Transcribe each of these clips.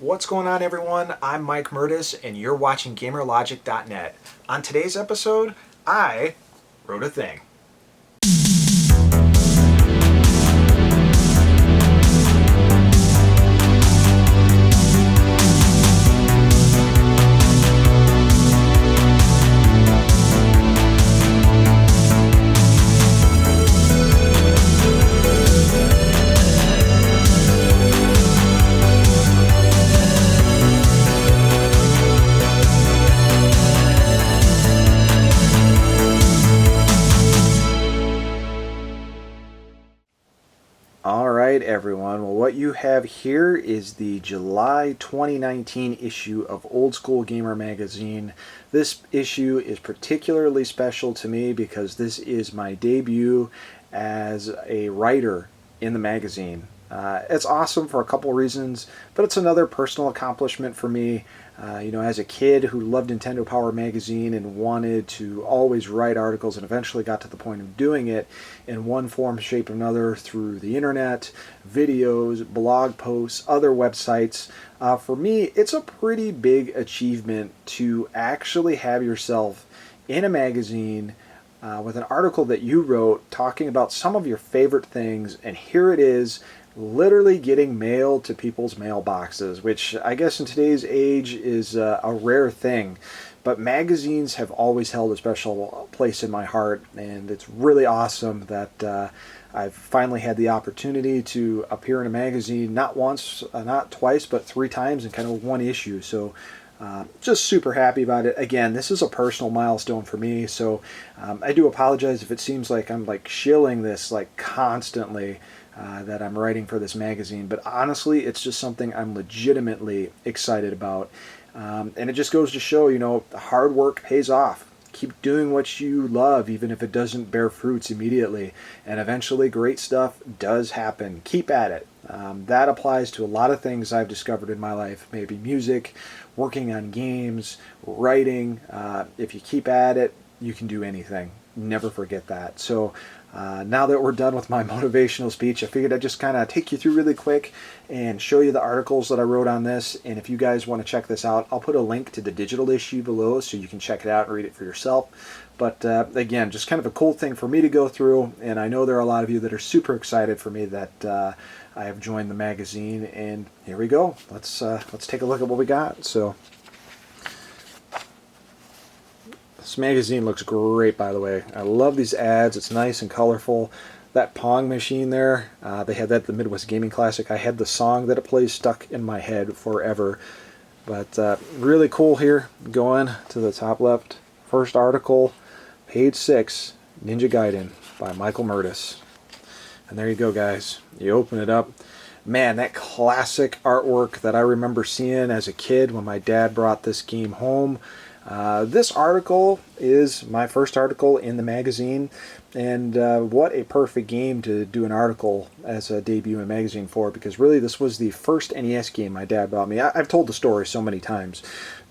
What's going on, everyone? I'm Mike Murtis, and you're watching GamerLogic.net. On today's episode, I wrote a thing. Alright everyone, well what you have here is the July 2019 issue of Old School Gamer magazine. This issue is particularly special to me because this is my debut as a writer in the magazine. It's awesome for a couple reasons, but it's another personal accomplishment for me. As a kid who loved Nintendo Power magazine and wanted to always write articles and eventually got to the point of doing it in one form, shape, or another through the internet, videos, blog posts, other websites. For me, it's a pretty big achievement to actually have yourself in a magazine with an article that you wrote talking about some of your favorite things, and here it is, literally getting mail to people's mailboxes, which I guess in today's age is a rare thing. But magazines have always held a special place in my heart, and it's really awesome that I've finally had the opportunity to appear in a magazine, not once, not twice, but 3 times in kind of one issue. So just super happy about it. Again, this is a personal milestone for me, so I do apologize if it seems like I'm like shilling this like constantly that I'm writing for this magazine, but honestly it's just something I'm legitimately excited about, and it just goes to show, hard work pays off. Keep doing what you love even if it doesn't bear fruits immediately, and eventually great stuff does happen. Keep at it. That applies to a lot of things I've discovered in my life, maybe music, working on games, writing. If you keep at it, you can do anything. Never forget that. So now that we're done with my motivational speech, I figured I'd just kind of take you through really quick and show you the articles that I wrote on this. And if you guys want to check this out, I'll put a link to the digital issue below so you can check it out and read it for yourself. But again, just kind of a cool thing for me to go through, and I know there are a lot of you that are super excited for me that I have joined the magazine. And here we go. Let's take a look at what we got. So this magazine looks great, by the way. I love these ads. It's nice and colorful. That Pong machine there, they had that at the Midwest Gaming Classic. I had the song that it plays stuck in my head forever. But really cool here. Going to the top left. First article, page 6, Ninja Gaiden by Michael Murtis. And there you go, guys. You open it up. Man, that classic artwork that I remember seeing as a kid when my dad brought this game home. This article is my first article in the magazine, and what a perfect game to do an article as a debut in a magazine for, because really this was the first NES game my dad bought me. I've told the story so many times,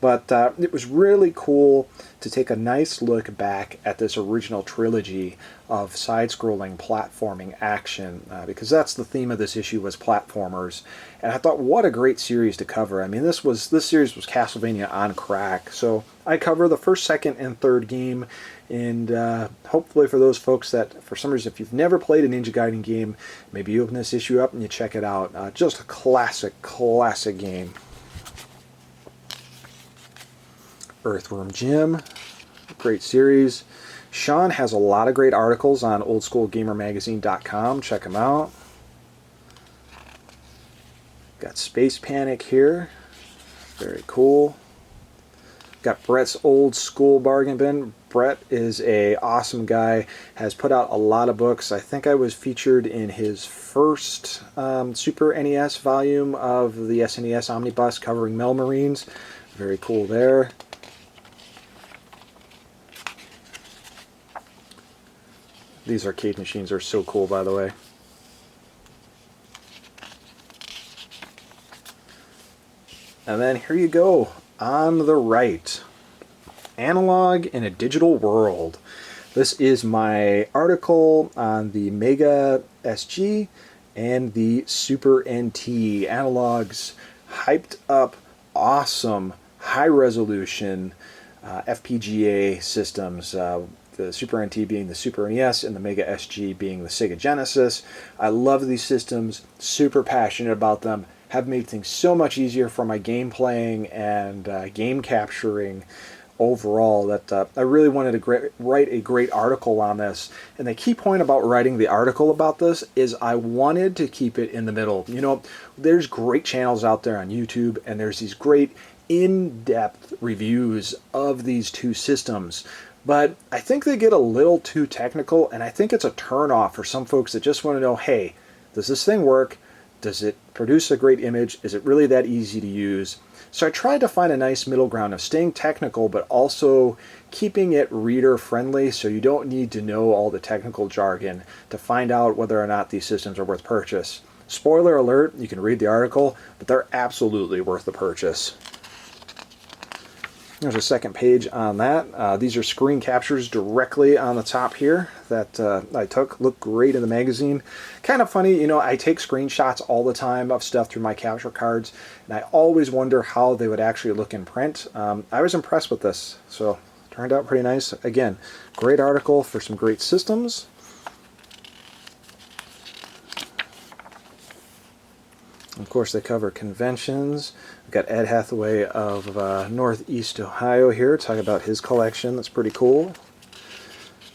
but it was really cool to take a nice look back at this original trilogy of side-scrolling platforming action, because that's the theme of this issue, was platformers. And I thought, what a great series to cover. I mean, this series was Castlevania on crack. So I cover the first, second, and third game, and hopefully for those folks that, for some reason, if you've never played a Ninja Gaiden game, maybe you open this issue up and you check it out. Just a classic game. Earthworm Jim, great series. Sean has a lot of great articles on oldschoolgamermagazine.com. Check them out. Got Space Panic here. Very cool. Got Brett's Old School Bargain Bin. Brett is a awesome guy. Has put out a lot of books. I think I was featured in his first Super NES volume of the SNES Omnibus covering Melmarines. Very cool there. These arcade machines are so cool, by the way. And then here you go, on the right, Analog in a Digital World. This is my article on the Mega SG and the Super NT Analog's hyped up, awesome, high resolution FPGA systems. The Super NT being the Super NES and the Mega SG being the Sega Genesis. I love these systems, super passionate about them, have made things so much easier for my game playing and game capturing overall that I really wanted to write a great article on this. And the key point about writing the article about this is I wanted to keep it in the middle. You know, there's great channels out there on YouTube, and there's these great in-depth reviews of these two systems. But I think they get a little too technical, and I think it's a turn-off for some folks that just want to know, hey, does this thing work? Does it produce a great image? Is it really that easy to use? So I tried to find a nice middle ground of staying technical, but also keeping it reader-friendly, so you don't need to know all the technical jargon to find out whether or not these systems are worth purchase. Spoiler alert, you can read the article, but they're absolutely worth the purchase. There's a second page on that. These are screen captures directly on the top here that I took. Look great in the magazine. Kind of funny, you know, I take screenshots all the time of stuff through my capture cards, and I always wonder how they would actually look in print. I was impressed with this, so turned out pretty nice. Again, great article for some great systems. Of course, they cover conventions. We've got Ed Hathaway of Northeast Ohio here talking about his collection. That's pretty cool.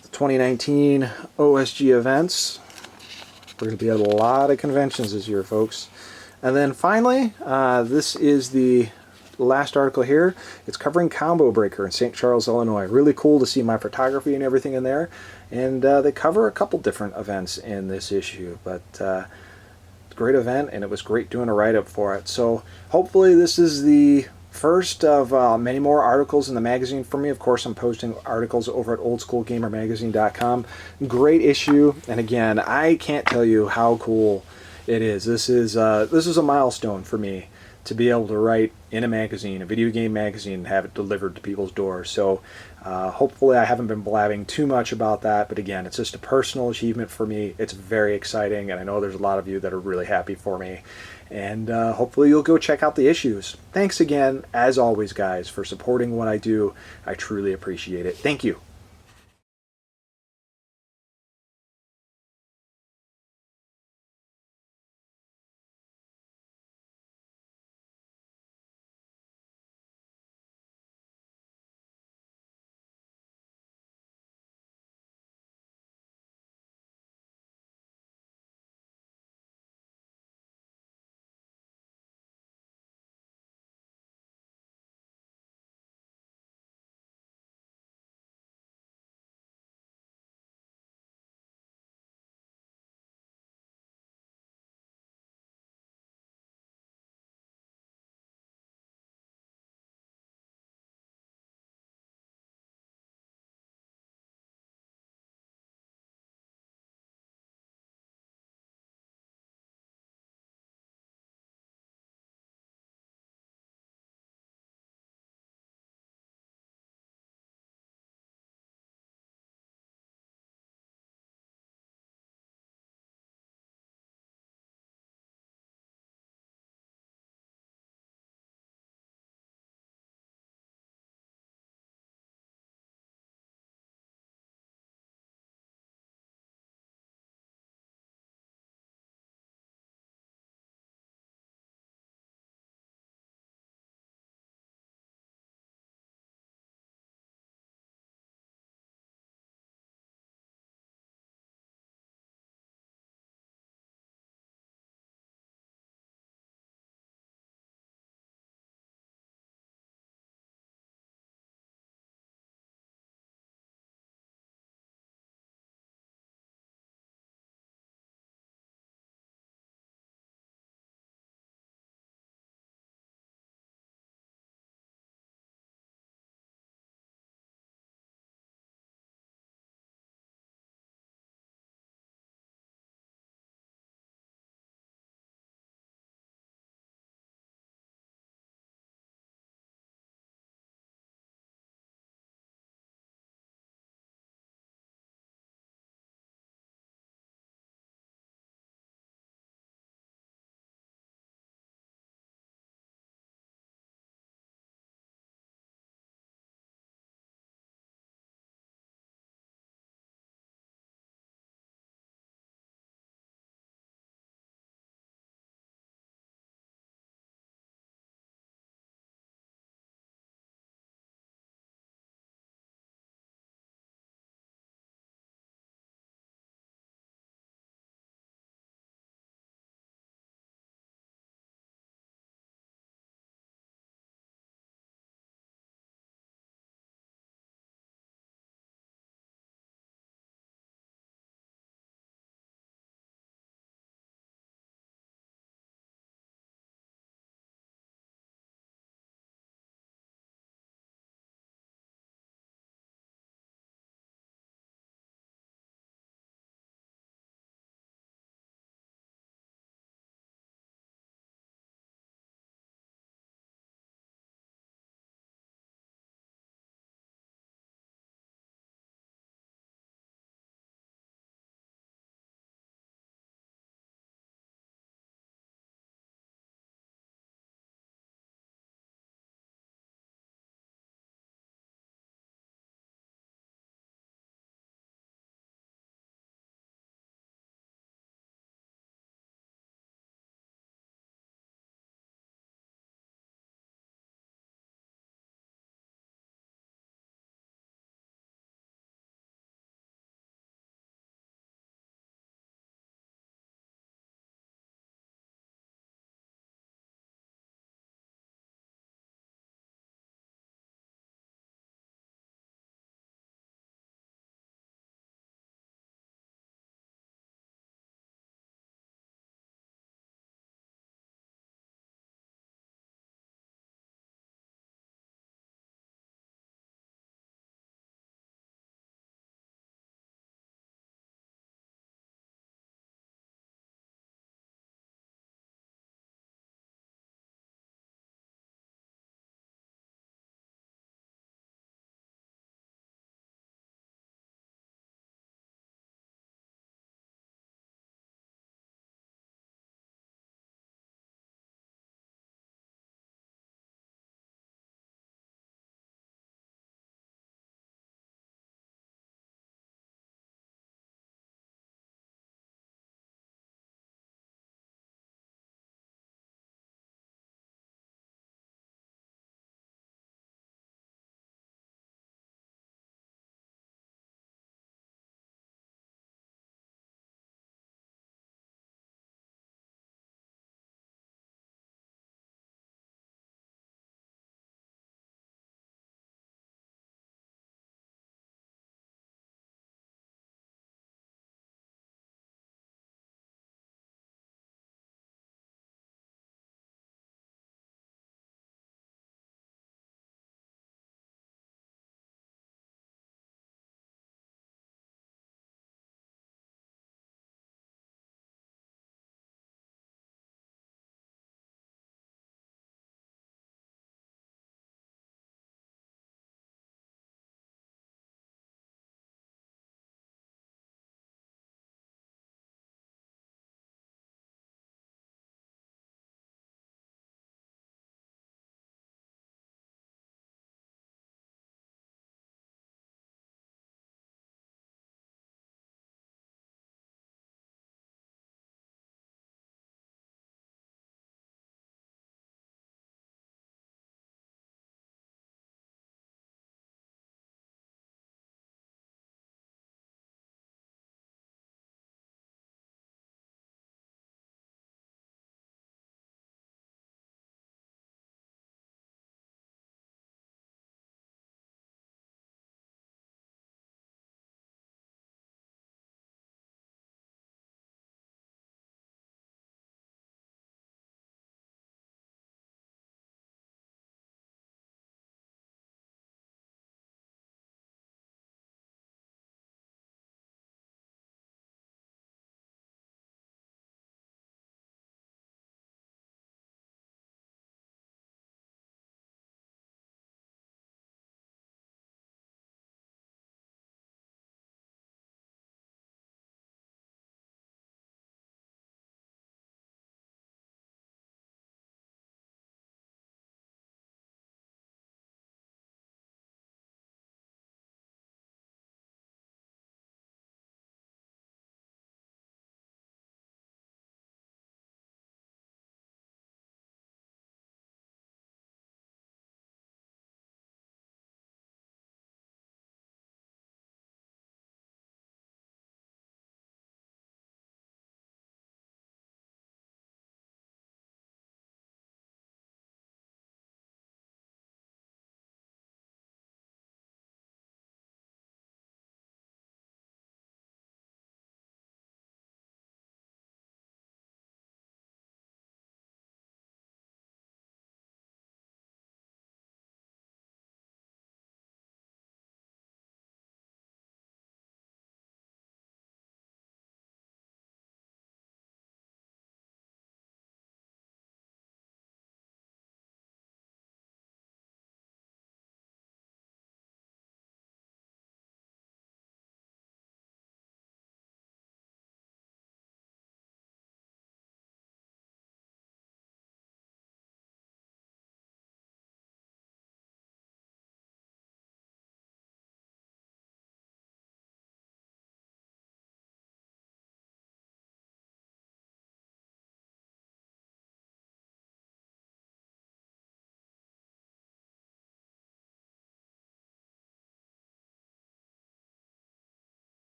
The 2019 OSG events. We're going to be at a lot of conventions this year, folks. And then finally, this is the last article here. It's covering Combo Breaker in St. Charles, Illinois. Really cool to see my photography and everything in there. And they cover a couple different events in this issue, but great event, and it was great doing a write-up for it. So hopefully this is the first of many more articles in the magazine for me. Of course, I'm posting articles over at oldschoolgamermagazine.com. Great issue, and again, I can't tell you how cool it is. This is a milestone for me to be able to write in a magazine, a video game magazine, and have it delivered to people's doors. So hopefully I haven't been blabbing too much about that, but again, it's just a personal achievement for me. It's very exciting, and I know there's a lot of you that are really happy for me. And hopefully you'll go check out the issues. Thanks again, as always, guys, for supporting what I do. I truly appreciate it. Thank you.